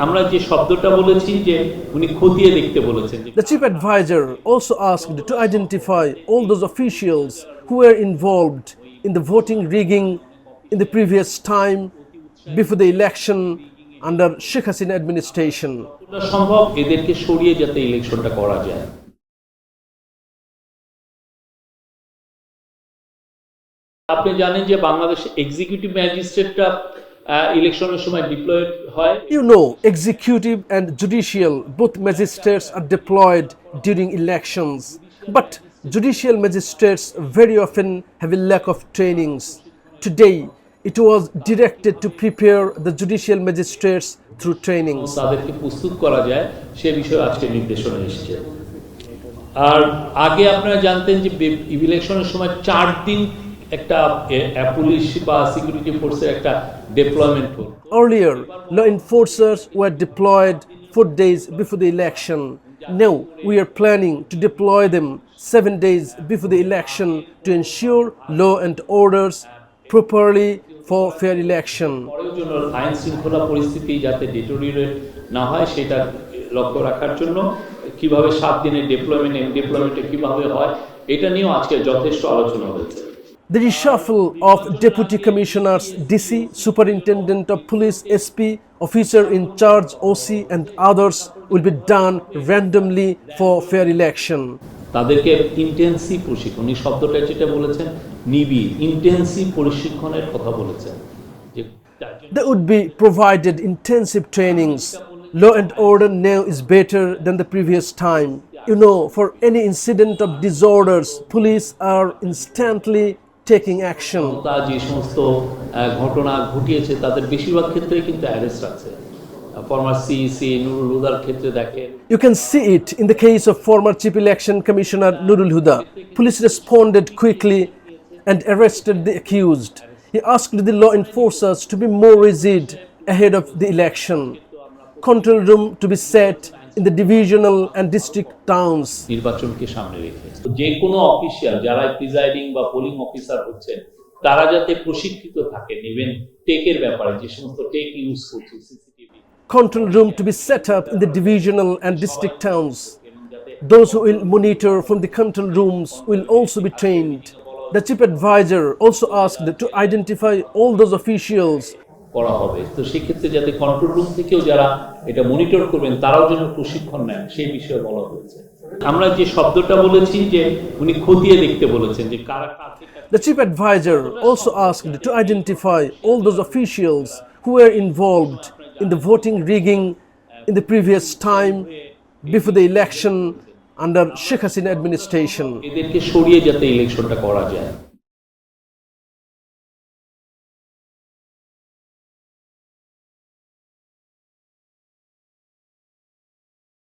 আমরা যে শব্দটা বলেছি যে উনি খতিয়ে দেখতে বলেছেন। The chief advisor also asked to identify all those officials who were involved in the voting rigging in the previous time before the election under Sheikh Hasina administration. সম্ভব এদেরকে সরিয়ে যাতে ইলেকশনটা করা যায়। আপনি জানেন যে বাংলাদেশ এক্সিকিউটিভ ম্যাজিস্ট্রেটরা ইলেকশনের সময় ডিপ্লয়েড হয়। You know, executive and judicial, both magistrates are deployed during elections. But judicial magistrates very often have a lack of trainings. Today, it was directed to prepare the judicial magistrates through trainings. তাদেরকে প্রস্তুত করা যায় সে বিষয়ে আজকে নির্দেশনা এসেছে। আর আগে আপনারা জানতেন যে ইলেকশনের সময় 4 দিন একটা পুলিশ বা সিকিউরিটি ফোর্সের একটা ডিপ্লয়মেন্ট হল। Earlier, law enforcers were deployed 4 days before the election. Now, we are planning to deploy them 7 days before the election to ensure law and orders properly for fair election. পরের জন্য আইন শৃঙ্খলা পরিস্থিতি যাতে deteriorate না হয় সেটা লক্ষ্য রাখার জন্য কিভাবে 7 দিনের ডিপ্লয়মেন্টে কিভাবে হয় এটা নিয়েও আজকে যথেষ্ট আলোচনা হয়েছে। The reshuffle of deputy commissioners, DC, superintendent of police, SP, officer in charge, OC and others will be done randomly for fair election. তাদেরকে ইন্টেন্সিভ প্রশিক্ষণ, এই শব্দটা যেটা বলেছেন নিবিড় ইন্টেন্সিভ প্রশিক্ষণের কথা বলেছেন। There would be provided intensive trainings. Law and order now is better than the previous time. You know, for any incident of disorders, police are instantly taking action. তা যে সমস্ত ঘটনা ঘটিয়েছে তাদের বেশিরভাগ ক্ষেত্রে কিন্তু অ্যারেস্ট আছে। ফরমার সিইসি নুরুল হুদার ক্ষেত্রে দেখেন। You can see it in the case of former Chief Election Commissioner Nurul Huda. Police responded quickly and arrested the accused. He asked the law enforcers to be more rigid ahead of the election. Control room to be set in the divisional and district towns. নির্বাচনকে সামনে রেখে যে কোনো official যারা presiding বা polling officer হচ্ছেন তারা যাতে প্রশিক্ষিত থাকেন ইভেন টেকের ব্যাপারে যে সমস্ত টেক ইউজ করছে CCTV. Control room to be set up in the divisional and district towns. Those who will monitor from the control rooms will also be trained. The chief advisor also asked to identify all those officials করা হবে। তো সেক্ষেত্রে যাতে control room থেকেও যারা এটা monitor করবেন তারাও যেন প্রশিক্ষণ নেন সেই বিষয়ে বলা হয়েছে। আমরা যে শব্দটা বলেছি যে উনি খতিয়ে দেখতে বলেছেন যে কারা। The chief advisor also asked to identify all those officials who were involved in the voting rigging in the previous time before the election under Sheikh Hasina administration. এদেরকে সরিয়ে যাতে ইলেকশনটা করা যায়।